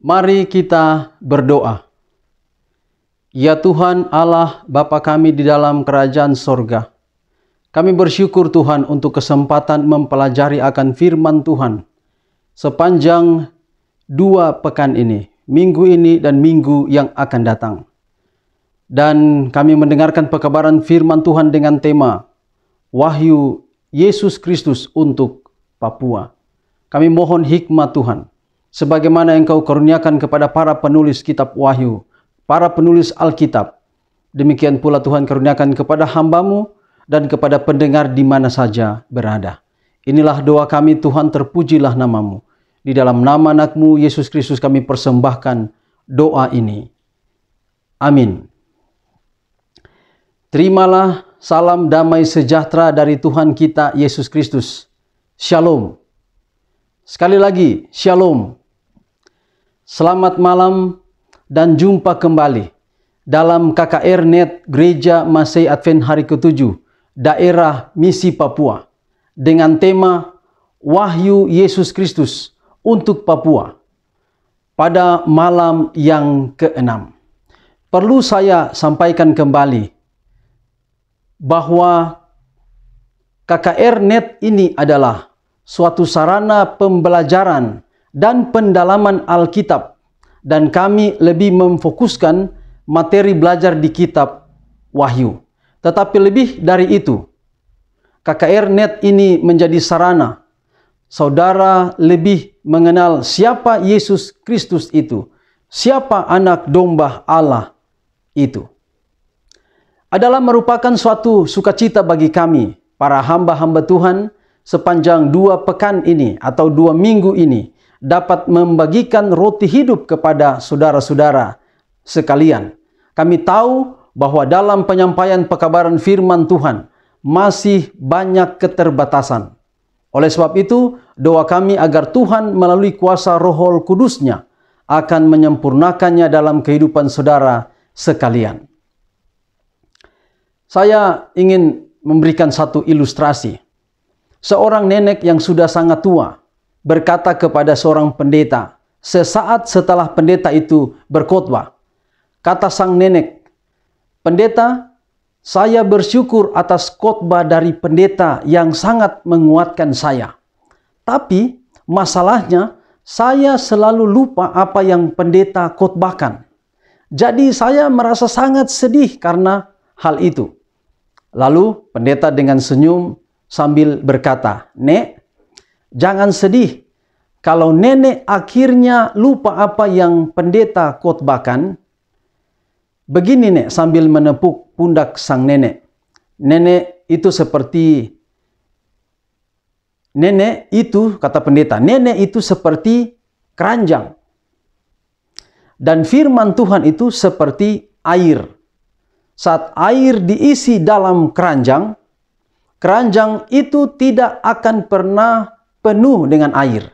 Mari kita berdoa. Ya Tuhan Allah Bapa kami di dalam kerajaan sorga, kami bersyukur Tuhan untuk kesempatan mempelajari akan firman Tuhan sepanjang 2 pekan ini, minggu ini dan minggu yang akan datang. Dan kami mendengarkan pekabaran firman Tuhan dengan tema Wahyu Yesus Kristus untuk Papua. Kami mohon hikmat Tuhan, sebagaimana Engkau karuniakan kepada para penulis kitab Wahyu, para penulis Alkitab. Demikian pula Tuhan karuniakan kepada hamba-Mu dan kepada pendengar di mana saja berada. Inilah doa kami Tuhan, terpujilah nama-Mu. Di dalam nama anak-Mu Yesus Kristus kami persembahkan doa ini. Amin. Terimalah salam damai sejahtera dari Tuhan kita Yesus Kristus. Shalom. Sekali lagi, Shalom. Selamat malam dan jumpa kembali dalam KKR Net Gereja Masehi Advent hari ke-7 daerah Misi Papua dengan tema Wahyu Yesus Kristus untuk Papua pada malam yang ke-6. Perlu saya sampaikan kembali bahwa KKR Net ini adalah suatu sarana pembelajaran dan pendalaman Alkitab, dan kami lebih memfokuskan materi belajar di kitab Wahyu. Tetapi lebih dari itu, KKR Net ini menjadi sarana saudara lebih mengenal siapa Yesus Kristus itu, siapa anak domba Allah itu. Adalah merupakan suatu sukacita bagi kami, para hamba-hamba Tuhan, sepanjang 2 pekan ini atau 2 minggu ini, dapat membagikan roti hidup kepada saudara-saudara sekalian. Kami tahu bahwa dalam penyampaian pekabaran firman Tuhan masih banyak keterbatasan. Oleh sebab itu, doa kami agar Tuhan melalui kuasa Roh Kudus-Nya akan menyempurnakannya dalam kehidupan saudara sekalian. Saya ingin memberikan satu ilustrasi. Seorang nenek yang sudah sangat tua berkata kepada seorang pendeta sesaat setelah pendeta itu berkhotbah. Kata sang nenek, "Pendeta, saya bersyukur atas khotbah dari pendeta yang sangat menguatkan saya. Tapi masalahnya saya selalu lupa apa yang pendeta khotbahkan. Jadi saya merasa sangat sedih karena hal itu." Lalu pendeta dengan senyum sambil berkata, "Nek, jangan sedih. Kalau nenek akhirnya lupa apa yang pendeta khotbahkan." Begini Nek, sambil menepuk pundak sang nenek. Nenek itu, kata pendeta, nenek itu seperti keranjang. Dan firman Tuhan itu seperti air. Saat air diisi dalam keranjang, keranjang itu tidak akan pernah penuh dengan air,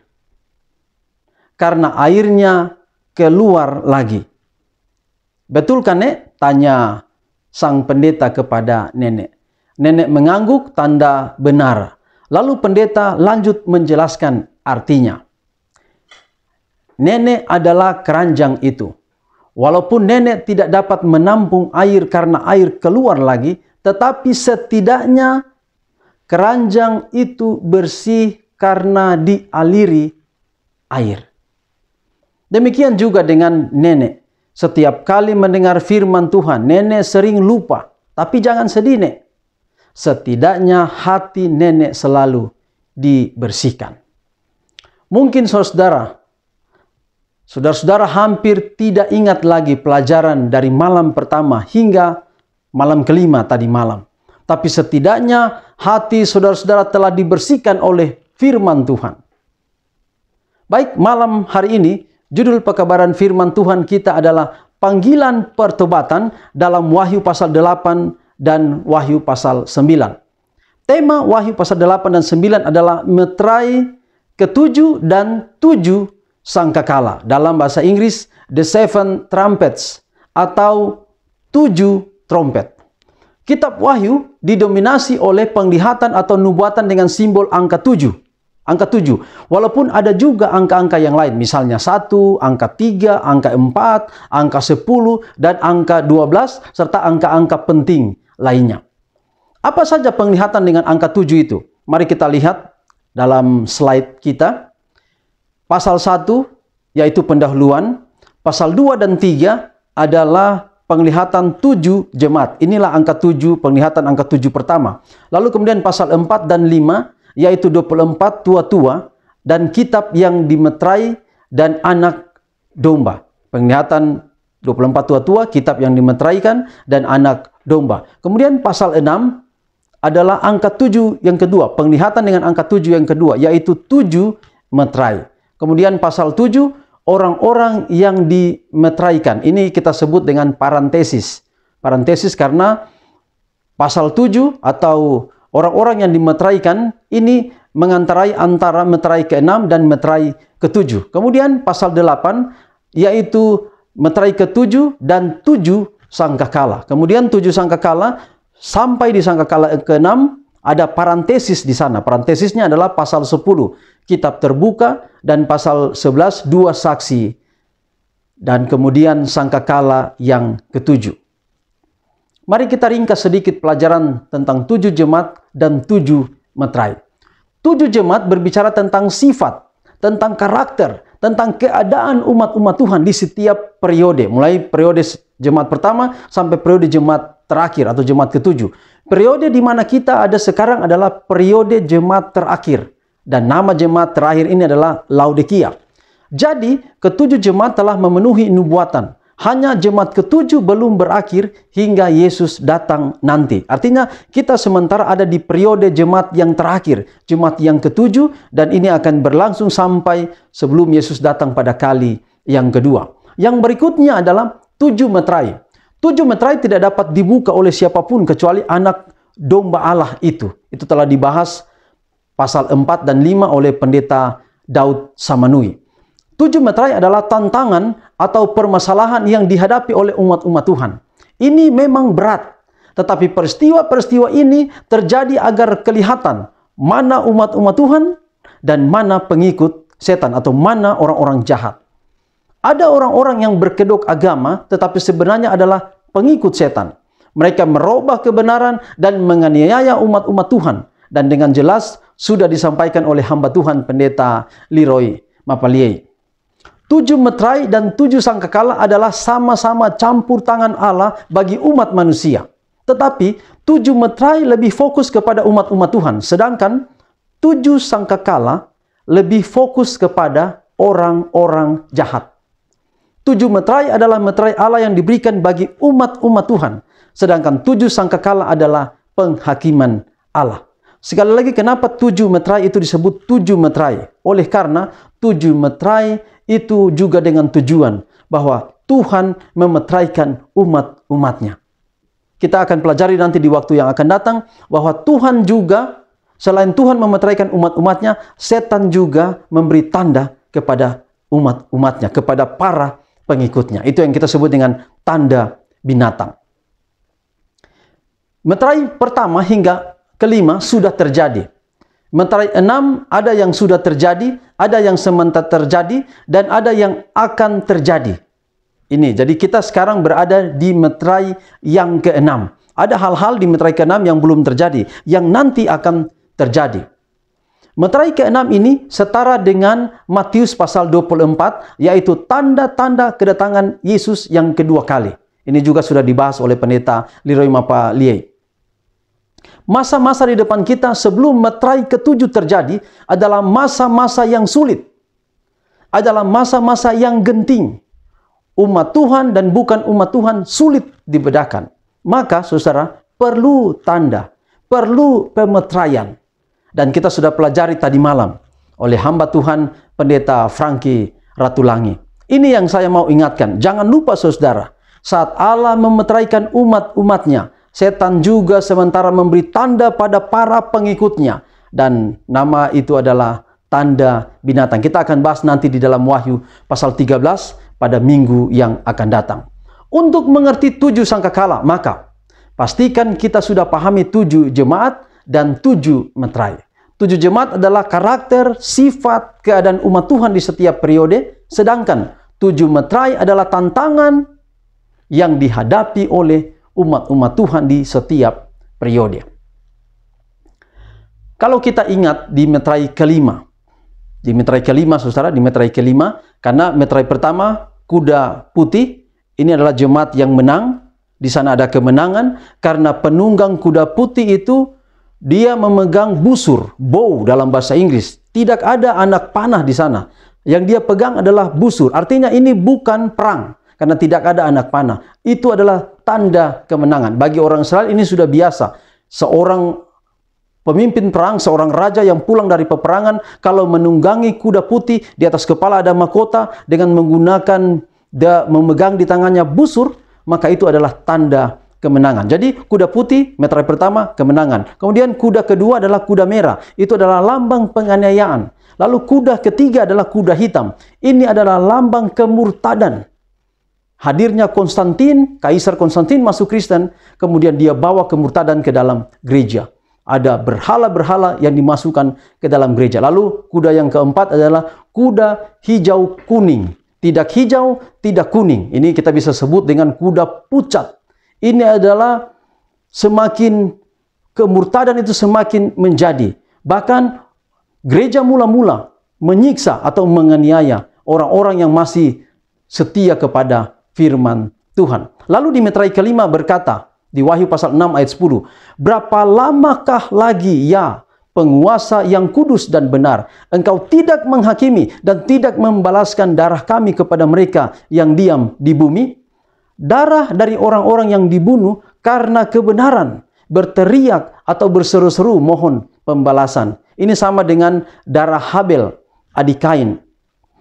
karena airnya keluar lagi. "Betul kan Nek?" tanya sang pendeta kepada nenek. Nenek mengangguk tanda benar. Lalu pendeta lanjut menjelaskan artinya. Nenek adalah keranjang itu. Walaupun nenek tidak dapat menampung air karena air keluar lagi, tetapi setidaknya keranjang itu bersih karena dialiri air. Demikian juga dengan nenek. Setiap kali mendengar firman Tuhan, nenek sering lupa. Tapi jangan sedih Nek. Setidaknya hati nenek selalu dibersihkan. Mungkin saudara-saudara hampir tidak ingat lagi pelajaran dari malam pertama hingga malam kelima tadi malam. Tapi setidaknya hati saudara-saudara telah dibersihkan oleh firman Tuhan. Baik, malam hari ini judul pekabaran firman Tuhan kita adalah panggilan pertobatan dalam Wahyu pasal 8 dan Wahyu pasal 9. Tema Wahyu pasal 8 dan 9 adalah meterai ke-7 dan 7 sangkakala. Dalam bahasa Inggris, The Seven Trumpets atau 7 trompet. Kitab Wahyu didominasi oleh penglihatan atau nubuatan dengan simbol angka 7. Angka 7. Walaupun ada juga angka-angka yang lain. Misalnya 1, angka 3, angka 4, angka 10, dan angka 12, serta angka-angka penting lainnya. Apa saja penglihatan dengan angka 7 itu? Mari kita lihat dalam slide kita. Pasal 1, yaitu pendahuluan. Pasal 2 dan 3 adalah penglihatan 7 jemaat. Inilah angka 7, penglihatan angka 7 pertama. Lalu kemudian pasal 4 dan 5, yaitu 24 tua-tua dan kitab yang dimeterai dan anak domba. Penglihatan 24 tua-tua, kitab yang dimeteraikan dan anak domba. Kemudian pasal 6 adalah angka 7 yang kedua, penglihatan dengan angka 7 yang kedua, yaitu 7 meterai. Kemudian pasal 7, orang-orang yang dimeteraikan. Ini kita sebut dengan parantesis. Parantesis karena pasal 7 atau orang-orang yang dimeteraikan ini mengantarai antara meterai ke-6 dan meterai ke-7. Kemudian pasal 8 yaitu meterai ke-7 dan 7 sangkakala. Kemudian 7 sangkakala sampai di sangkakala ke-6 ada parantesis di sana. Parantesisnya adalah pasal 10 kitab terbuka dan pasal 11 2 saksi dan kemudian sangkakala yang ke-7. Mari kita ringkas sedikit pelajaran tentang 7 jemaat dan 7 meterai. 7 jemaat berbicara tentang sifat, tentang karakter, tentang keadaan umat-umat Tuhan di setiap periode. Mulai periode jemaat pertama sampai periode jemaat terakhir atau jemaat ke-7. Periode di mana kita ada sekarang adalah periode jemaat terakhir. Dan nama jemaat terakhir ini adalah Laodikia. Jadi, ke-7 jemaat telah memenuhi nubuatan. Hanya jemaat ke-7 belum berakhir hingga Yesus datang nanti. Artinya kita sementara ada di periode jemaat yang terakhir. Jemaat yang ke-7 dan ini akan berlangsung sampai sebelum Yesus datang pada kali yang kedua. Yang berikutnya adalah 7 meterai. 7 meterai tidak dapat dibuka oleh siapapun kecuali anak domba Allah itu. Itu telah dibahas pasal 4 dan 5 oleh pendeta Daud Samanui. 7 meterai adalah tantangan atau permasalahan yang dihadapi oleh umat-umat Tuhan. Ini memang berat. Tetapi peristiwa-peristiwa ini terjadi agar kelihatan mana umat-umat Tuhan dan mana pengikut setan atau mana orang-orang jahat. Ada orang-orang yang berkedok agama tetapi sebenarnya adalah pengikut setan. Mereka merubah kebenaran dan menganiaya umat-umat Tuhan. Dan dengan jelas sudah disampaikan oleh hamba Tuhan pendeta Leroy Mapaliei. 7 meterai dan 7 sangkakala adalah sama-sama campur tangan Allah bagi umat manusia. Tetapi 7 meterai lebih fokus kepada umat-umat Tuhan. Sedangkan 7 sangkakala lebih fokus kepada orang-orang jahat. 7 meterai adalah meterai Allah yang diberikan bagi umat-umat Tuhan. Sedangkan 7 sangkakala adalah penghakiman Allah. Sekali lagi, kenapa 7 meterai itu disebut 7 meterai? Oleh karena 7 meterai itu juga dengan tujuan bahwa Tuhan memeteraikan umat-umatnya. Kita akan pelajari nanti di waktu yang akan datang bahwa Tuhan juga, selain Tuhan memeteraikan umat-umatnya, setan juga memberi tanda kepada umat-umatnya, kepada para pengikutnya. Itu yang kita sebut dengan tanda binatang. Meterai pertama hingga kelima sudah terjadi. Meterai 6 ada yang sudah terjadi, ada yang sementara terjadi, dan ada yang akan terjadi. Ini, jadi kita sekarang berada di meterai yang ke-6. Ada hal-hal di meterai ke-6 yang belum terjadi, yang nanti akan terjadi. Meterai ke-6 ini setara dengan Matius pasal 24, yaitu tanda-tanda kedatangan Yesus yang kedua kali. Ini juga sudah dibahas oleh pendeta Leroy Mapaliei. Masa-masa di depan kita sebelum meterai ke-7 terjadi adalah masa-masa yang sulit. Adalah masa-masa yang genting. Umat Tuhan dan bukan umat Tuhan sulit dibedakan. Maka saudara, perlu tanda, perlu pemeteraian. Dan kita sudah pelajari tadi malam oleh hamba Tuhan pendeta Frankie Ratulangi. Ini yang saya mau ingatkan. Jangan lupa saudara, saat Allah memeteraikan umat-umatnya, setan juga sementara memberi tanda pada para pengikutnya. Dan nama itu adalah tanda binatang. Kita akan bahas nanti di dalam Wahyu pasal 13 pada minggu yang akan datang. Untuk mengerti 7 sangkakala, maka pastikan kita sudah pahami 7 jemaat dan 7 meterai. 7 jemaat adalah karakter, sifat, keadaan umat Tuhan di setiap periode. Sedangkan 7 meterai adalah tantangan yang dihadapi oleh umat-umat Tuhan di setiap periode. Kalau kita ingat di meterai kelima, saudara, di meterai kelima, karena meterai pertama, kuda putih, ini adalah jemaat yang menang. Di sana ada kemenangan, karena penunggang kuda putih itu, dia memegang busur, bow dalam bahasa Inggris. Tidak ada anak panah di sana. Yang dia pegang adalah busur. Artinya ini bukan perang, karena tidak ada anak panah. Itu adalah tanda kemenangan. Bagi orang Israel ini sudah biasa. Seorang pemimpin perang, seorang raja yang pulang dari peperangan, kalau menunggangi kuda putih, di atas kepala ada mahkota, dengan menggunakan, memegang di tangannya busur, maka itu adalah tanda kemenangan. Jadi kuda putih, meterai pertama, kemenangan. Kemudian kuda kedua adalah kuda merah. Itu adalah lambang penganiayaan. Lalu kuda ketiga adalah kuda hitam. Ini adalah lambang kemurtadan. Hadirnya Konstantin, Kaisar Konstantin masuk Kristen, kemudian dia bawa kemurtadan ke dalam gereja. Ada berhala-berhala yang dimasukkan ke dalam gereja. Lalu kuda yang keempat adalah kuda hijau kuning. Tidak hijau, tidak kuning. Ini kita bisa sebut dengan kuda pucat. Ini adalah semakin kemurtadan itu semakin menjadi. Bahkan gereja mula-mula menyiksa atau menganiaya orang-orang yang masih setia kepada firman Tuhan. Lalu di meterai kelima berkata, di Wahyu pasal 6 ayat 10, berapa lamakah lagi ya penguasa yang kudus dan benar, engkau tidak menghakimi dan tidak membalaskan darah kami kepada mereka yang diam di bumi? Darah dari orang-orang yang dibunuh karena kebenaran, berteriak atau berseru-seru mohon pembalasan. Ini sama dengan darah Habel, adik Kain.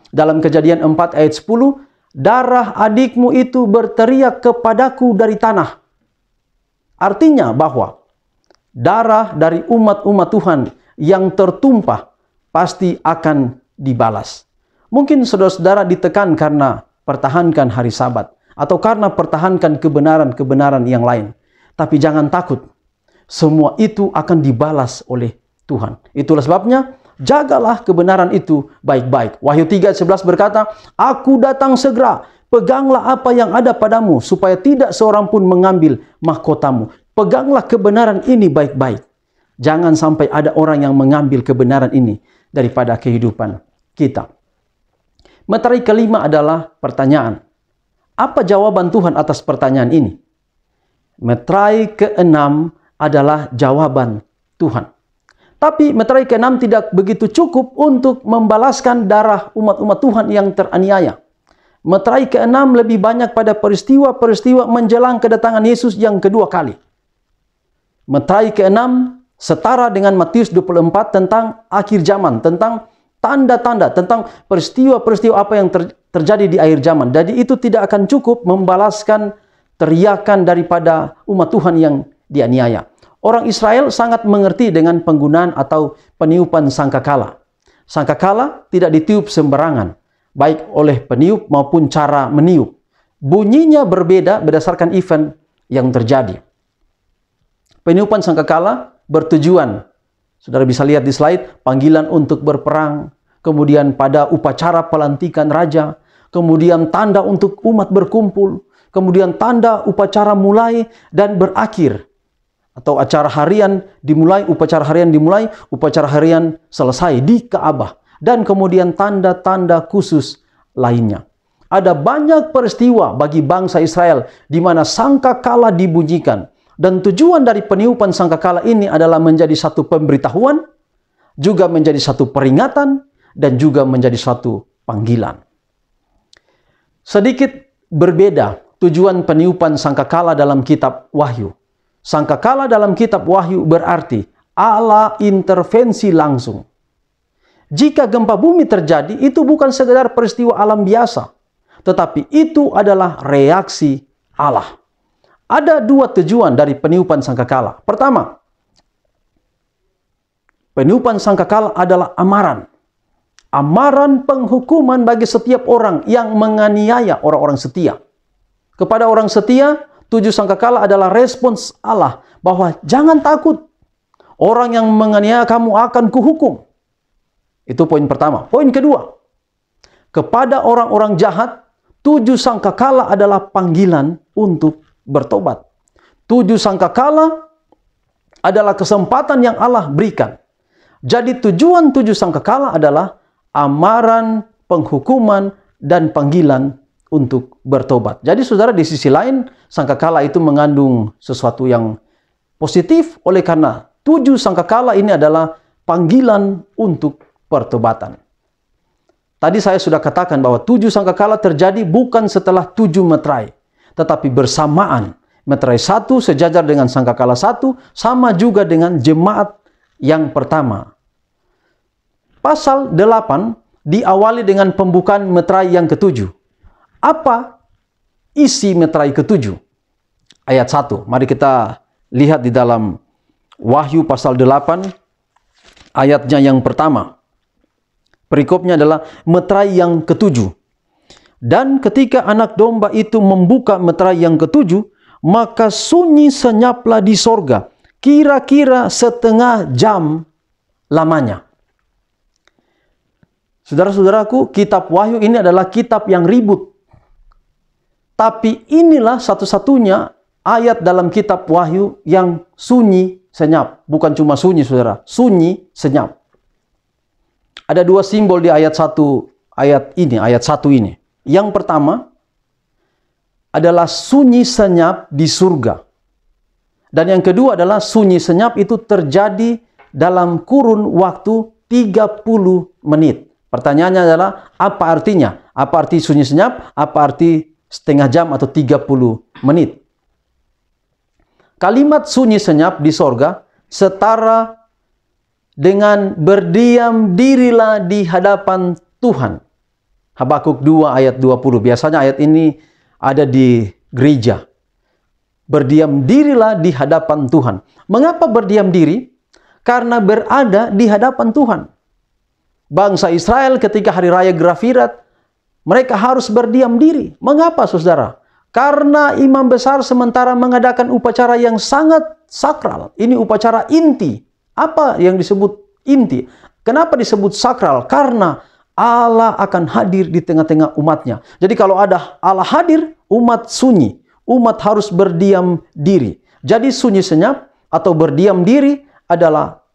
Dalam Kejadian 4 ayat 10, darah adikmu itu berteriak kepadaku dari tanah. Artinya bahwa darah dari umat-umat Tuhan yang tertumpah pasti akan dibalas. Mungkin saudara-saudara ditekan karena pertahankan hari Sabat, atau karena pertahankan kebenaran-kebenaran yang lain. Tapi jangan takut. Semua itu akan dibalas oleh Tuhan. Itulah sebabnya, jagalah kebenaran itu baik-baik. Wahyu 3:11 berkata, aku datang segera, peganglah apa yang ada padamu, supaya tidak seorang pun mengambil mahkotamu. Peganglah kebenaran ini baik-baik. Jangan sampai ada orang yang mengambil kebenaran ini daripada kehidupan kita. Meterai kelima adalah pertanyaan. Apa jawaban Tuhan atas pertanyaan ini? Meterai keenam adalah jawaban Tuhan. Tapi meterai keenam tidak begitu cukup untuk membalaskan darah umat-umat Tuhan yang teraniaya. Meterai keenam lebih banyak pada peristiwa-peristiwa menjelang kedatangan Yesus yang kedua kali. Meterai keenam setara dengan Matius 24 tentang akhir zaman, tentang tanda-tanda, tentang peristiwa-peristiwa apa yang terjadi di akhir zaman. Jadi itu tidak akan cukup membalaskan teriakan daripada umat Tuhan yang dianiaya. Orang Israel sangat mengerti dengan penggunaan atau peniupan sangkakala. Sangkakala tidak ditiup sembarangan, baik oleh peniup maupun cara meniup. Bunyinya berbeda berdasarkan event yang terjadi. Peniupan sangkakala bertujuan, saudara bisa lihat di slide, panggilan untuk berperang, kemudian pada upacara pelantikan raja, kemudian tanda untuk umat berkumpul, kemudian tanda upacara mulai dan berakhir, atau acara harian dimulai, upacara harian dimulai, upacara harian selesai di Ka'bah, dan kemudian tanda-tanda khusus lainnya. Ada banyak peristiwa bagi bangsa Israel di mana sangkakala dibunyikan. Dan tujuan dari peniupan sangkakala ini adalah menjadi satu pemberitahuan, juga menjadi satu peringatan, dan juga menjadi satu panggilan. Sedikit berbeda tujuan peniupan sangkakala dalam kitab Wahyu. Sangkakala dalam kitab Wahyu berarti Allah intervensi langsung. Jika gempa bumi terjadi, itu bukan sekedar peristiwa alam biasa, tetapi itu adalah reaksi Allah. Ada dua tujuan dari peniupan sangkakala. Pertama, peniupan sangkakala adalah amaran. Amaran penghukuman bagi setiap orang yang menganiaya orang-orang setia. Kepada orang setia, 7 sangkakala adalah respons Allah bahwa jangan takut. Orang yang menganiaya kamu akan kuhukum. Itu poin pertama. Poin kedua, kepada orang-orang jahat, 7 sangkakala adalah panggilan untuk bertobat. 7 sangkakala adalah kesempatan yang Allah berikan. Jadi tujuan 7 sangkakala adalah amaran, penghukuman, dan panggilan untuk bertobat. Jadi saudara, di sisi lain, sangkakala itu mengandung sesuatu yang positif, oleh karena 7 sangkakala ini adalah panggilan untuk pertobatan. Tadi saya sudah katakan bahwa 7 sangkakala terjadi bukan setelah 7 meterai, tetapi bersamaan. Meterai 1 sejajar dengan sangkakala 1, sama juga dengan jemaat yang pertama. Pasal 8 diawali dengan pembukaan meterai yang ke-7. Apa isi meterai ke-7? Ayat 1. Mari kita lihat di dalam Wahyu pasal 8, ayatnya yang pertama. Perikopnya adalah meterai yang ke-7. Dan ketika anak domba itu membuka meterai yang ke-7, maka sunyi senyaplah di sorga, kira-kira setengah jam lamanya. Saudara-saudaraku, kitab Wahyu ini adalah kitab yang ribut. Tapi inilah satu-satunya ayat dalam kitab Wahyu yang sunyi senyap. Bukan cuma sunyi, saudara. Sunyi senyap. Ada 2 simbol di ayat 1 ini. Yang pertama adalah sunyi senyap di surga. Dan yang kedua adalah sunyi senyap itu terjadi dalam kurun waktu 30 menit. Pertanyaannya adalah, apa artinya? Apa arti sunyi senyap? Apa arti setengah jam atau 30 menit? Kalimat sunyi senyap di sorga setara dengan berdiam dirilah di hadapan Tuhan. Habakuk 2 ayat 20. Biasanya ayat ini ada di gereja. Berdiam dirilah di hadapan Tuhan. Mengapa berdiam diri? Karena berada di hadapan Tuhan. Bangsa Israel ketika hari raya Grafirat, mereka harus berdiam diri. Mengapa, saudara? Karena imam besar sementara mengadakan upacara yang sangat sakral. Ini upacara inti. Apa yang disebut inti? Kenapa disebut sakral? Karena Allah akan hadir di tengah-tengah umatnya. Jadi kalau ada Allah hadir, umat sunyi. Umat harus berdiam diri. Jadi sunyi senyap atau berdiam diri adalah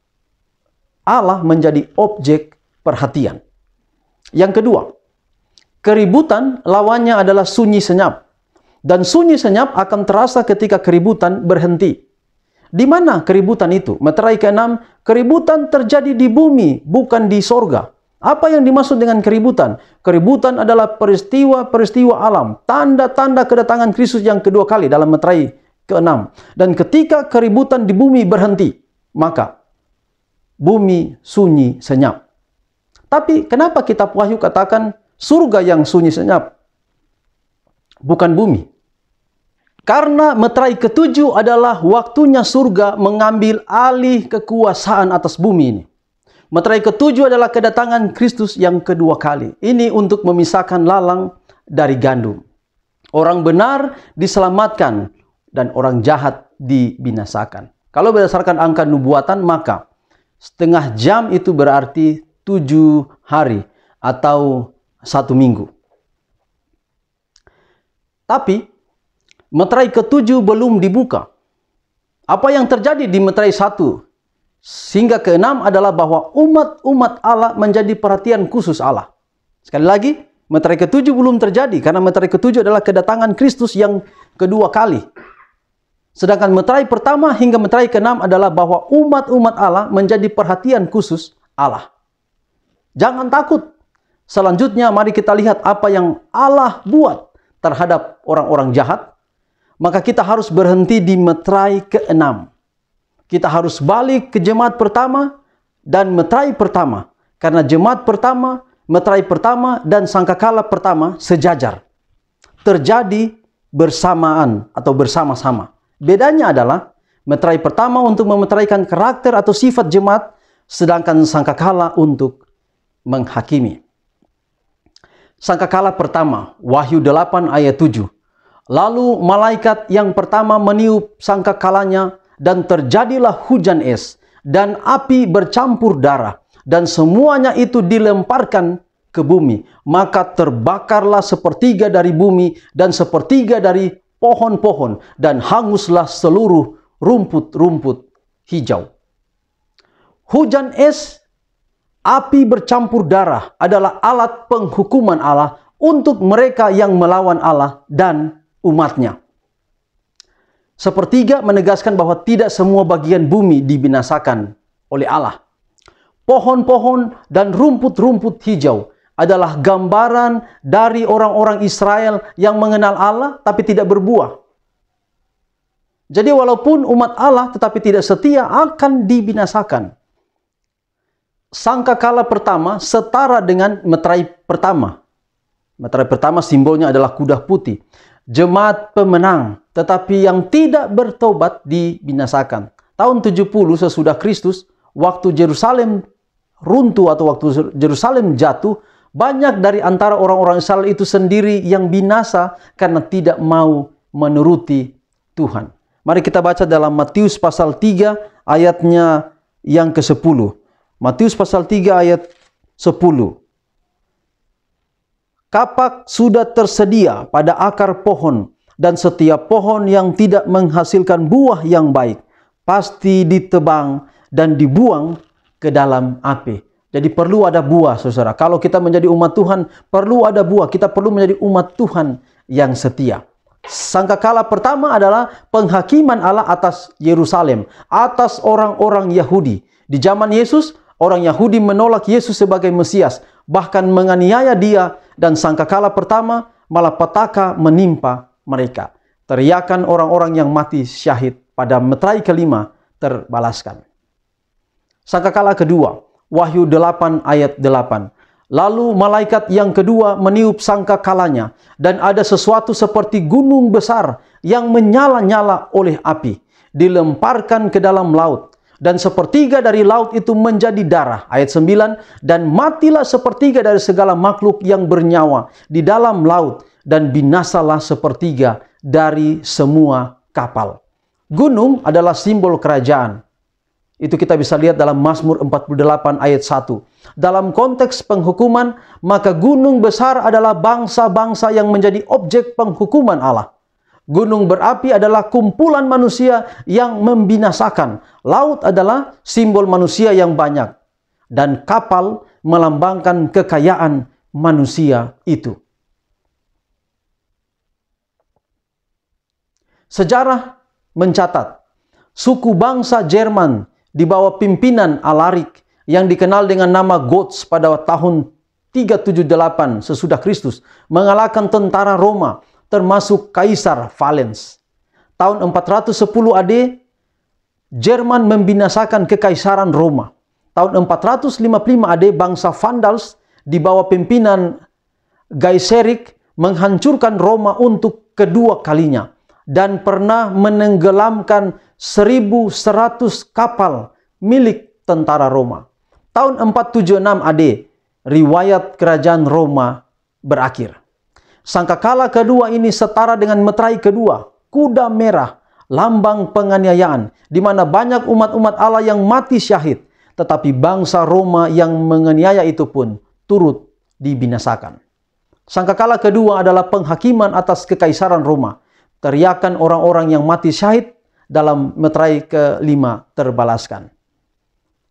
Allah menjadi objek perhatian. Yang kedua, keributan lawannya adalah sunyi senyap. Dan sunyi senyap akan terasa ketika keributan berhenti. Di mana keributan itu? Meterai ke-6, keributan terjadi di bumi, bukan di sorga. Apa yang dimaksud dengan keributan? Keributan adalah peristiwa-peristiwa alam, tanda-tanda kedatangan Kristus yang kedua kali dalam meterai ke-6. Dan ketika keributan di bumi berhenti, maka bumi sunyi senyap. Tapi kenapa kitab Wahyu katakan surga yang sunyi senyap? Bukan bumi. Karena meterai ke-7 adalah waktunya surga mengambil alih kekuasaan atas bumi ini. Meterai ke-7 adalah kedatangan Kristus yang kedua kali. Ini untuk memisahkan lalang dari gandum. Orang benar diselamatkan dan orang jahat dibinasakan. Kalau berdasarkan angka nubuatan, maka setengah jam itu berarti 7 hari atau 1 minggu. Tapi meterai ke-7 belum dibuka. Apa yang terjadi di meterai 1 hingga ke-6 adalah bahwa umat-umat Allah menjadi perhatian khusus Allah. Sekali lagi, meterai ke-7 belum terjadi karena meterai ke-7 adalah kedatangan Kristus yang kedua kali. Sedangkan meterai pertama hingga meterai ke-6 adalah bahwa umat-umat Allah menjadi perhatian khusus Allah. Jangan takut. Selanjutnya mari kita lihat apa yang Allah buat terhadap orang-orang jahat. Maka kita harus berhenti di meterai ke-6. Kita harus balik ke jemaat pertama dan meterai pertama. Karena jemaat pertama, meterai pertama, dan sangkakala pertama sejajar. Terjadi bersamaan atau bersama-sama. Bedanya adalah meterai pertama untuk memeteraikan karakter atau sifat jemaat, sedangkan sangkakala untuk menghakimi. Sangkakala pertama, Wahyu 8 ayat 7. Lalu malaikat yang pertama meniup sangkakalanya dan terjadilah hujan es. dan api bercampur darah, dan semuanya itu dilemparkan ke bumi. Maka terbakarlah sepertiga dari bumi dan sepertiga dari pohon-pohon, dan hanguslah seluruh rumput-rumput hijau. Hujan es, api bercampur darah adalah alat penghukuman Allah untuk mereka yang melawan Allah dan umatnya. Sepertiga menegaskan bahwa tidak semua bagian bumi dibinasakan oleh Allah. Pohon-pohon dan rumput-rumput hijau adalah gambaran dari orang-orang Israel yang mengenal Allah tapi tidak berbuah. Jadi walaupun umat Allah tetapi tidak setia akan dibinasakan. Sangkakala pertama setara dengan meterai pertama. Meterai pertama simbolnya adalah kuda putih. Jemaat pemenang, tetapi yang tidak bertobat dibinasakan. Tahun 70 sesudah Kristus, waktu Yerusalem runtuh atau waktu Yerusalem jatuh, banyak dari antara orang-orang Israel itu sendiri yang binasa karena tidak mau menuruti Tuhan. Mari kita baca dalam Matius pasal 3 ayatnya yang ke-10. Matius pasal 3 ayat 10. Kapak sudah tersedia pada akar pohon, dan setiap pohon yang tidak menghasilkan buah yang baik pasti ditebang dan dibuang ke dalam api. Jadi perlu ada buah, saudara. Kalau kita menjadi umat Tuhan, perlu ada buah. Kita perlu menjadi umat Tuhan yang setia. Sangkakala pertama adalah penghakiman Allah atas Yerusalem, atas orang-orang Yahudi. Di zaman Yesus, orang Yahudi menolak Yesus sebagai Mesias, bahkan menganiaya dia, dan sangkakala pertama malah petaka menimpa mereka. Teriakan orang-orang yang mati syahid pada meterai kelima terbalaskan. Sangkakala kedua, Wahyu 8 ayat 8. Lalu malaikat yang kedua meniup sangkakalanya, dan ada sesuatu seperti gunung besar yang menyala-nyala oleh api, dilemparkan ke dalam laut. Dan sepertiga dari laut itu menjadi darah. Ayat 9. Dan matilah sepertiga dari segala makhluk yang bernyawa di dalam laut, dan binasalah sepertiga dari semua kapal. Gunung adalah simbol kerajaan. Itu kita bisa lihat dalam Mazmur 48 ayat 1. Dalam konteks penghukuman, maka gunung besar adalah bangsa-bangsa yang menjadi objek penghukuman Allah. Gunung berapi adalah kumpulan manusia yang membinasakan. Laut adalah simbol manusia yang banyak. Dan kapal melambangkan kekayaan manusia itu. Sejarah mencatat, suku bangsa Jerman di bawah pimpinan Alaric yang dikenal dengan nama Goths pada tahun 378 sesudah Kristus mengalahkan tentara Roma, termasuk Kaisar Valens. Tahun 410 AD, Jerman membinasakan kekaisaran Roma. Tahun 455 AD, bangsa Vandals di bawah pimpinan Gaiseric menghancurkan Roma untuk kedua kalinya dan pernah menenggelamkan 1.100 kapal milik tentara Roma. Tahun 476 AD, riwayat kerajaan Roma berakhir. Sangkakala kedua ini setara dengan meterai kedua, kuda merah, lambang penganiayaan, di mana banyak umat-umat Allah yang mati syahid, tetapi bangsa Roma yang menganiaya itu pun turut dibinasakan. Sangkakala kedua adalah penghakiman atas kekaisaran Roma. Teriakan orang-orang yang mati syahid dalam meterai kelima terbalaskan.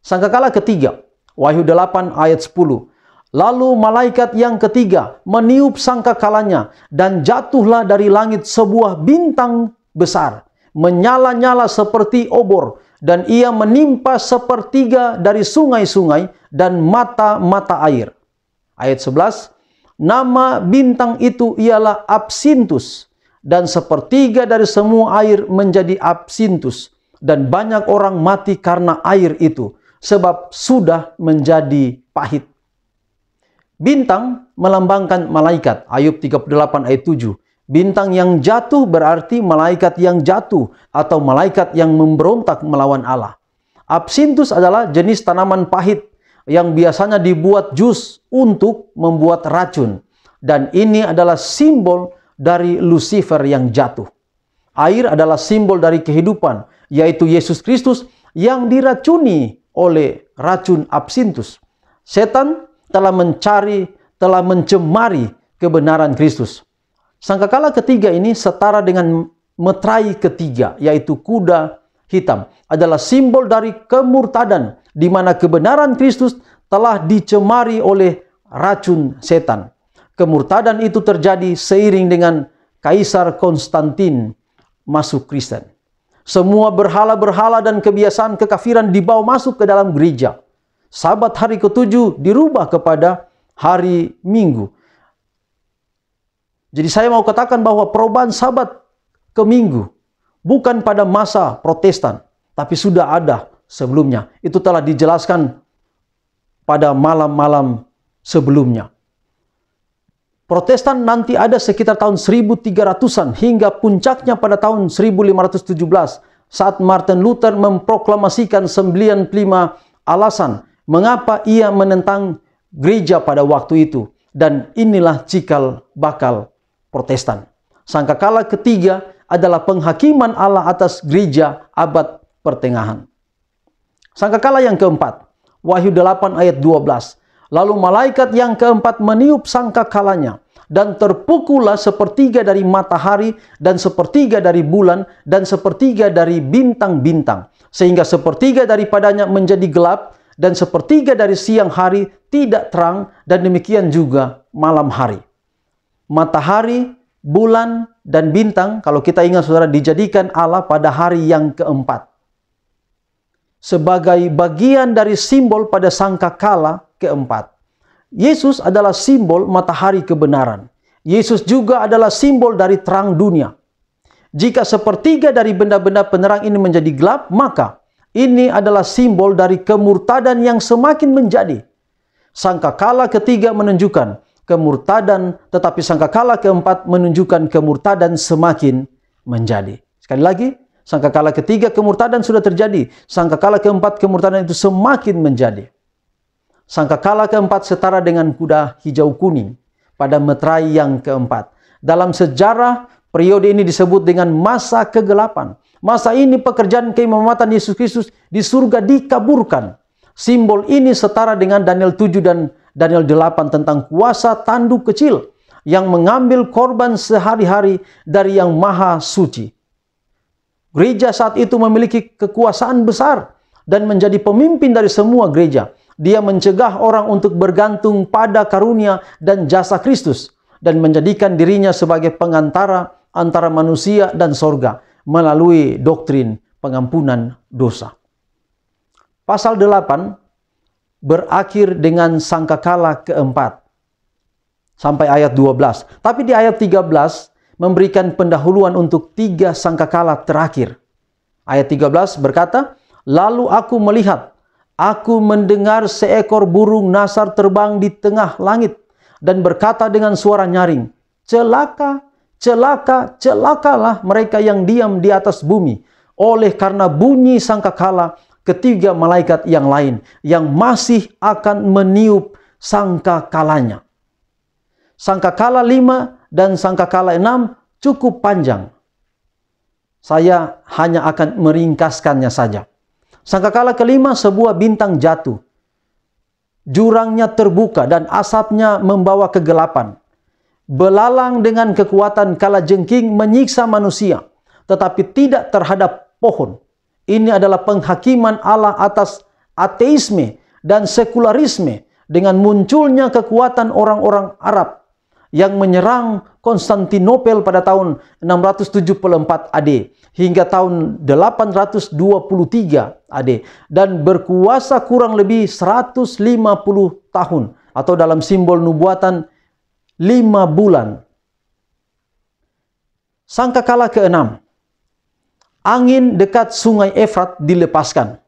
Sangkakala ketiga, Wahyu 8 ayat 10. Lalu malaikat yang ketiga meniup sangkakalanya, dan jatuhlah dari langit sebuah bintang besar, menyala-nyala seperti obor, dan ia menimpa sepertiga dari sungai-sungai dan mata-mata air. Ayat 11, nama bintang itu ialah Absintus, dan sepertiga dari semua air menjadi absintus, dan banyak orang mati karena air itu, sebab sudah menjadi pahit. Bintang melambangkan malaikat. Ayub 38 ayat 7. Bintang yang jatuh berarti malaikat yang jatuh atau malaikat yang memberontak melawan Allah. Absintus adalah jenis tanaman pahit yang biasanya dibuat jus untuk membuat racun. Dan ini adalah simbol dari Lucifer yang jatuh. Air adalah simbol dari kehidupan, yaitu Yesus Kristus yang diracuni oleh racun absintus. Setan telah mencemari kebenaran Kristus. Sangkakala ketiga ini setara dengan meterai ketiga, yaitu kuda hitam, adalah simbol dari kemurtadan, di mana kebenaran Kristus telah dicemari oleh racun setan. Kemurtadan itu terjadi seiring dengan Kaisar Konstantin masuk Kristen. Semua berhala-berhala dan kebiasaan kekafiran dibawa masuk ke dalam gereja. Sabat hari ke-7 dirubah kepada hari Minggu. Jadi saya mau katakan bahwa perubahan sabat ke Minggu bukan pada masa Protestan, tapi sudah ada sebelumnya. Itu telah dijelaskan pada malam-malam sebelumnya. Protestan nanti ada sekitar tahun 1300-an hingga puncaknya pada tahun 1517 saat Martin Luther memproklamasikan 95 alasan mengapa ia menentang gereja pada waktu itu, dan inilah cikal bakal Protestan. Sangkakala ketiga adalah penghakiman Allah atas gereja abad pertengahan. Sangkakala yang keempat, Wahyu 8 ayat 12. Lalu malaikat yang keempat meniup sangkakalanya, dan terpukullah sepertiga dari matahari, dan sepertiga dari bulan, dan sepertiga dari bintang-bintang, sehingga sepertiga daripadanya menjadi gelap, dan sepertiga dari siang hari tidak terang, dan demikian juga malam hari. Matahari, bulan, dan bintang, kalau kita ingat saudara, dijadikan Allah pada hari yang keempat sebagai bagian dari simbol pada sangkakala keempat. Yesus adalah simbol matahari kebenaran. Yesus juga adalah simbol dari terang dunia. Jika sepertiga dari benda-benda penerang ini menjadi gelap, maka ini adalah simbol dari kemurtadan yang semakin menjadi. Sangkakala ketiga menunjukkan kemurtadan, tetapi sangkakala keempat menunjukkan kemurtadan semakin menjadi. Sekali lagi, sangkakala ketiga kemurtadan sudah terjadi. Sangkakala keempat kemurtadan itu semakin menjadi. Sangkakala keempat setara dengan kuda hijau kuning pada meterai yang keempat. Dalam sejarah, periode ini disebut dengan masa kegelapan. Masa ini pekerjaan keimamatan Yesus Kristus di surga dikaburkan. Simbol ini setara dengan Daniel 7 dan Daniel 8 tentang kuasa tanduk kecil yang mengambil korban sehari-hari dari yang maha suci. Gereja saat itu memiliki kekuasaan besar dan menjadi pemimpin dari semua gereja. Dia mencegah orang untuk bergantung pada karunia dan jasa Kristus dan menjadikan dirinya sebagai pengantara antara manusia dan sorga melalui doktrin pengampunan dosa. Pasal 8 berakhir dengan sangkakala keempat sampai ayat 12. Tapi di ayat 13 memberikan pendahuluan untuk 3 sangkakala terakhir. Ayat 13 berkata, "Lalu aku melihat, aku mendengar seekor burung nasar terbang di tengah langit dan berkata dengan suara nyaring, 'Celaka, celaka, celakalah mereka yang diam di atas bumi, oleh karena bunyi sangkakala ketiga malaikat yang lain yang masih akan meniup sangkakalanya.'" Sangkakala 5 dan sangkakala 6 cukup panjang. Saya hanya akan meringkaskannya saja. Sangkakala kelima, sebuah bintang jatuh. Jurangnya terbuka dan asapnya membawa kegelapan. Belalang dengan kekuatan kalajengking menyiksa manusia, tetapi tidak terhadap pohon. Ini adalah penghakiman Allah atas ateisme dan sekularisme dengan munculnya kekuatan orang-orang Arab yang menyerang Konstantinopel pada tahun 674 AD hingga tahun 823 AD dan berkuasa kurang lebih 150 tahun atau dalam simbol nubuatan 5 bulan. Sangkakala ke-6. Angin dekat sungai Efrat dilepaskan.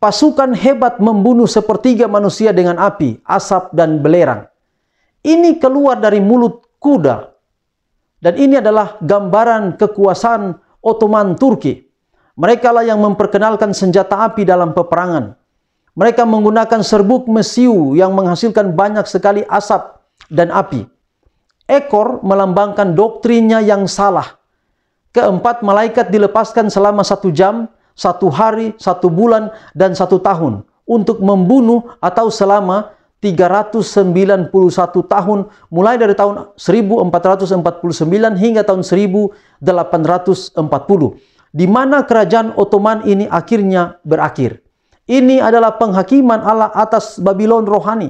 Pasukan hebat membunuh sepertiga manusia dengan api, asap, dan belerang. Ini keluar dari mulut kuda. Dan ini adalah gambaran kekuasaan Ottoman Turki. Mereka lah yang memperkenalkan senjata api dalam peperangan. Mereka menggunakan serbuk mesiu yang menghasilkan banyak sekali asap dan api. Ekor melambangkan doktrinnya yang salah. Keempat malaikat dilepaskan selama 1 jam 1 hari, 1 bulan, dan 1 tahun untuk membunuh, atau selama 391 tahun mulai dari tahun 1449 hingga tahun 1840, di mana kerajaan Ottoman ini akhirnya berakhir. Ini adalah penghakiman Allah atas Babylon rohani.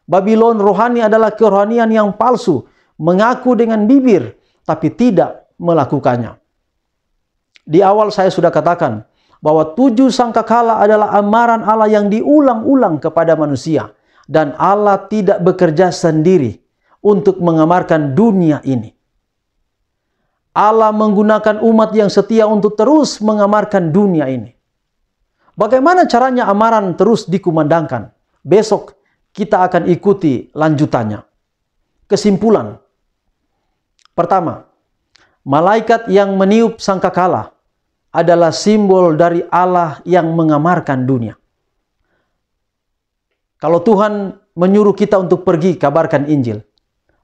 Babylon rohani adalah kerohanian yang palsu, mengaku dengan bibir tapi tidak melakukannya. Di awal saya sudah katakan bahwa 7 sangkakala adalah amaran Allah yang diulang-ulang kepada manusia, dan Allah tidak bekerja sendiri untuk mengamarkan dunia ini. Allah menggunakan umat yang setia untuk terus mengamarkan dunia ini. Bagaimana caranya amaran terus dikumandangkan? Besok kita akan ikuti lanjutannya. Kesimpulan. Pertama, malaikat yang meniup sangkakala adalah simbol dari Allah yang mengamarkan dunia. Kalau Tuhan menyuruh kita untuk pergi kabarkan Injil,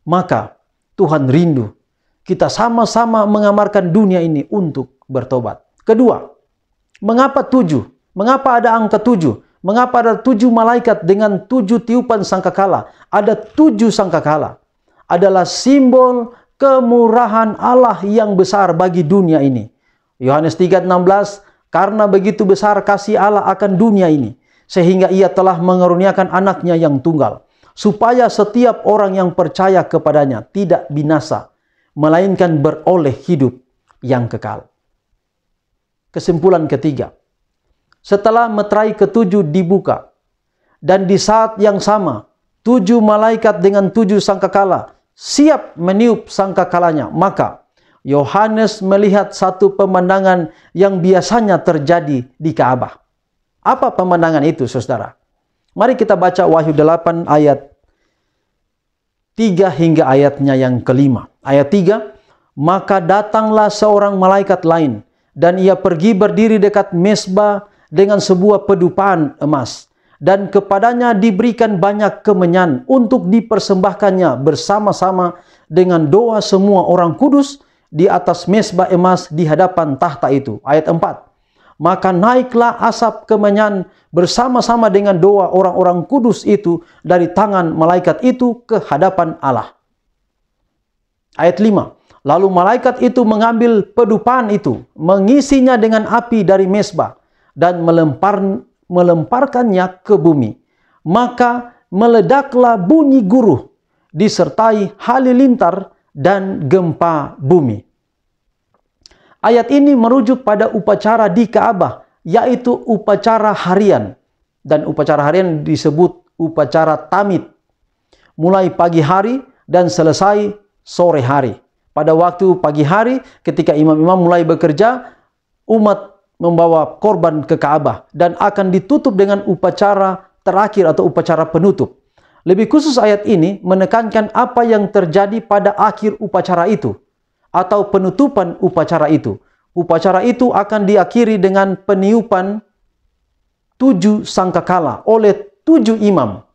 maka Tuhan rindu kita sama-sama mengamarkan dunia ini untuk bertobat. Kedua, mengapa 7? Mengapa ada angka 7? Mengapa ada 7 malaikat dengan 7 tiupan sangkakala? Ada 7 sangkakala. Adalah simbol kemurahan Allah yang besar bagi dunia ini. Yohanes 3:16, karena begitu besar kasih Allah akan dunia ini, sehingga ia telah mengaruniakan anaknya yang tunggal, supaya setiap orang yang percaya kepadanya tidak binasa, melainkan beroleh hidup yang kekal. Kesimpulan ketiga, setelah meterai ke-7 dibuka, dan di saat yang sama 7 malaikat dengan 7 sangkakala siap meniup sangkakalanya, maka Yohanes melihat satu pemandangan yang biasanya terjadi di Ka'bah. Apa pemandangan itu, saudara? Mari kita baca Wahyu 8 ayat 3 hingga ayatnya yang kelima. Ayat 3, maka datanglah seorang malaikat lain, dan ia pergi berdiri dekat mezbah dengan sebuah pedupaan emas, dan kepadanya diberikan banyak kemenyan untuk dipersembahkannya bersama-sama dengan doa semua orang kudus di atas mezbah emas di hadapan tahta itu. Ayat 4, maka naiklah asap kemenyan bersama-sama dengan doa orang-orang kudus itu dari tangan malaikat itu ke hadapan Allah. Ayat 5, lalu malaikat itu mengambil pedupaan itu, mengisinya dengan api dari mezbah, dan melemparkannya ke bumi. Maka meledaklah bunyi guruh, disertai halilintar dan gempa bumi. Ayat ini merujuk pada upacara di Ka'bah, yaitu upacara harian. Dan upacara harian disebut upacara tamid. Mulai pagi hari dan selesai sore hari. Pada waktu pagi hari, ketika imam-imam mulai bekerja, umat membawa korban ke Ka'bah dan akan ditutup dengan upacara terakhir atau upacara penutup. Lebih khusus ayat ini menekankan apa yang terjadi pada akhir upacara itu atau penutupan upacara itu. Upacara itu akan diakhiri dengan peniupan 7 sangkakala oleh 7 imam.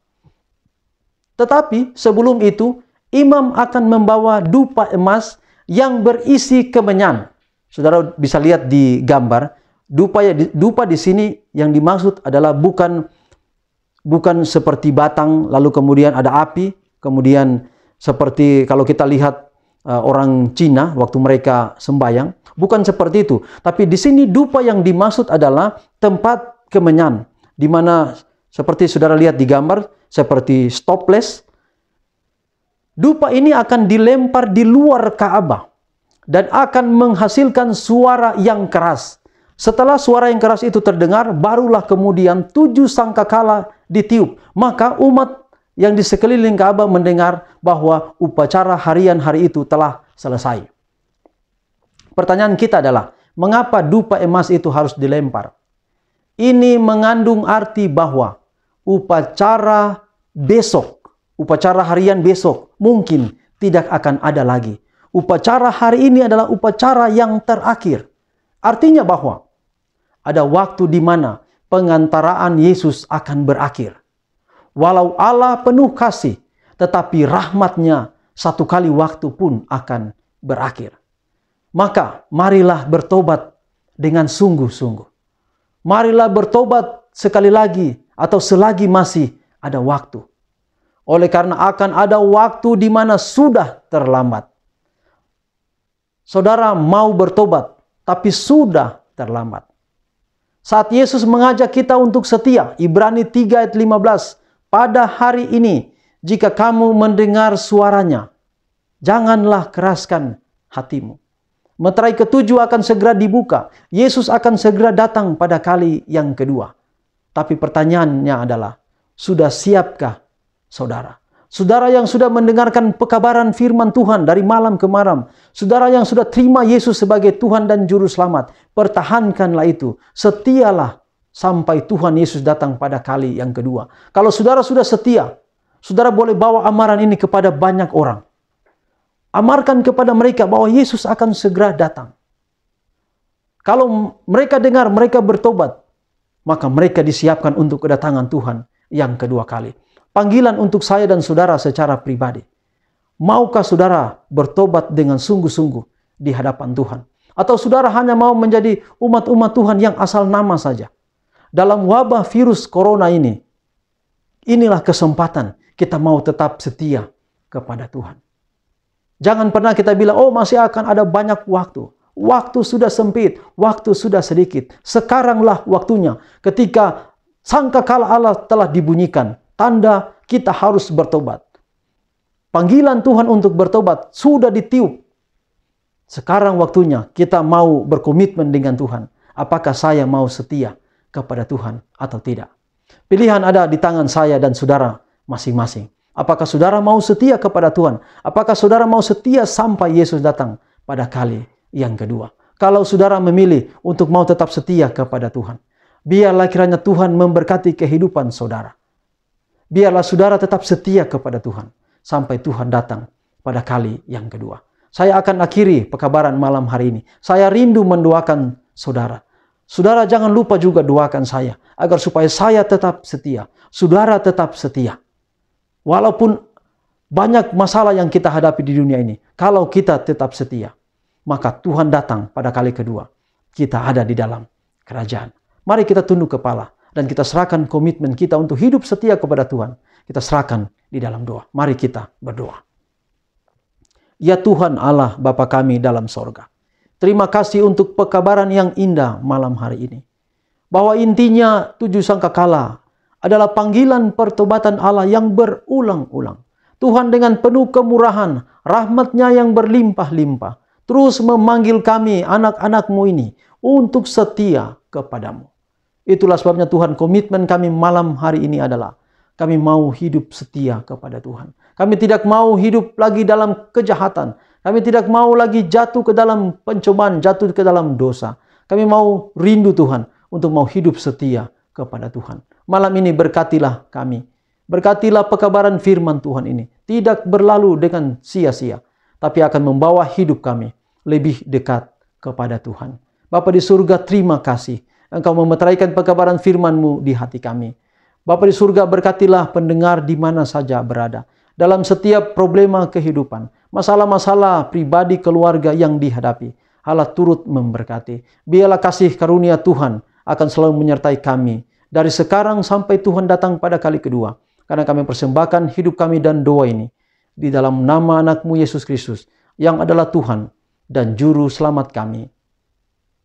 Tetapi sebelum itu, imam akan membawa dupa emas yang berisi kemenyan. Saudara bisa lihat di gambar, dupa di sini yang dimaksud adalah bukan seperti batang, lalu kemudian ada api, kemudian seperti kalau kita lihat orang Cina waktu mereka sembahyang, bukan seperti itu. Tapi di sini dupa yang dimaksud adalah tempat kemenyan, di mana seperti saudara lihat di gambar, seperti stopless. Dupa ini akan dilempar di luar Ka'bah dan akan menghasilkan suara yang keras. Setelah suara yang keras itu terdengar, barulah kemudian 7 sangkakala ditiup. Maka umat yang di sekeliling Ka'bah mendengar bahwa upacara harian hari itu telah selesai. Pertanyaan kita adalah, mengapa dupa emas itu harus dilempar? Ini mengandung arti bahwa upacara besok, upacara harian besok mungkin tidak akan ada lagi. Upacara hari ini adalah upacara yang terakhir. Artinya bahwa ada waktu di mana pengantaraan Yesus akan berakhir. Walau Allah penuh kasih, tetapi rahmatnya satu kali waktu pun akan berakhir. Maka marilah bertobat dengan sungguh-sungguh. Marilah bertobat sekali lagi atau selagi masih ada waktu. Oleh karena akan ada waktu di mana sudah terlambat. Saudara mau bertobat, tapi sudah terlambat. Saat Yesus mengajak kita untuk setia, Ibrani 3 ayat 15, pada hari ini, jika kamu mendengar suaranya, janganlah keraskan hatimu. Meterai ketujuh akan segera dibuka. Yesus akan segera datang pada kali yang kedua. Tapi pertanyaannya adalah, sudah siapkah saudara? Saudara yang sudah mendengarkan pekabaran firman Tuhan dari malam ke malam. Saudara yang sudah terima Yesus sebagai Tuhan dan Juru Selamat. Pertahankanlah itu. Setialah sampai Tuhan Yesus datang pada kali yang kedua. Kalau saudara sudah setia, saudara boleh bawa amaran ini kepada banyak orang. Amarkan kepada mereka bahwa Yesus akan segera datang. Kalau mereka dengar, mereka bertobat, maka mereka disiapkan untuk kedatangan Tuhan yang kedua kali. Panggilan untuk saya dan saudara secara pribadi. Maukah saudara bertobat dengan sungguh-sungguh di hadapan Tuhan? Atau saudara hanya mau menjadi umat-umat Tuhan yang asal nama saja? Dalam wabah virus corona ini, inilah kesempatan kita mau tetap setia kepada Tuhan. Jangan pernah kita bilang, oh masih akan ada banyak waktu. Waktu sudah sempit, waktu sudah sedikit. Sekaranglah waktunya ketika sangkakala Allah telah dibunyikan. Tanda kita harus bertobat. Panggilan Tuhan untuk bertobat sudah ditiup. Sekarang waktunya kita mau berkomitmen dengan Tuhan. Apakah saya mau setia kepada Tuhan atau tidak? Pilihan ada di tangan saya dan saudara masing-masing. Apakah saudara mau setia kepada Tuhan? Apakah saudara mau setia sampai Yesus datang pada kali yang kedua? Kalau saudara memilih untuk mau tetap setia kepada Tuhan, biarlah kiranya Tuhan memberkati kehidupan saudara. Biarlah saudara tetap setia kepada Tuhan sampai Tuhan datang pada kali yang kedua. Saya akan akhiri pekabaran malam hari ini. Saya rindu mendoakan saudara. Saudara jangan lupa juga doakan saya agar supaya saya tetap setia. Saudara tetap setia. Walaupun banyak masalah yang kita hadapi di dunia ini, kalau kita tetap setia, maka Tuhan datang pada kali kedua. Kita ada di dalam kerajaan. Mari kita tunduk kepala dan kita serahkan komitmen kita untuk hidup setia kepada Tuhan. Kita serahkan di dalam doa. Mari kita berdoa. Ya Tuhan Allah Bapa kami dalam sorga. Terima kasih untuk pekabaran yang indah malam hari ini. Bahwa intinya 7 sangkakala adalah panggilan pertobatan Allah yang berulang-ulang. Tuhan dengan penuh kemurahan, rahmat-Nya yang berlimpah-limpah, terus memanggil kami anak-anak-Mu ini untuk setia kepadamu. Itulah sebabnya Tuhan, komitmen kami malam hari ini adalah kami mau hidup setia kepada Tuhan. Kami tidak mau hidup lagi dalam kejahatan. Kami tidak mau lagi jatuh ke dalam pencobaan, jatuh ke dalam dosa. Kami mau rindu Tuhan untuk mau hidup setia kepada Tuhan. Malam ini berkatilah kami. Berkatilah pekabaran firman Tuhan ini. Tidak berlalu dengan sia-sia, tapi akan membawa hidup kami lebih dekat kepada Tuhan. Bapa di surga, terima kasih. Engkau memeteraikan pekabaran firman-Mu di hati kami. Bapa di surga, berkatilah pendengar di mana saja berada. Dalam setiap problema kehidupan, masalah-masalah pribadi keluarga yang dihadapi, Allah turut memberkati. Biarlah kasih karunia Tuhan akan selalu menyertai kami. Dari sekarang sampai Tuhan datang pada kali kedua. Karena kami persembahkan hidup kami dan doa ini di dalam nama anak-Mu Yesus Kristus, yang adalah Tuhan dan Juru Selamat kami.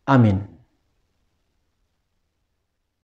Amin.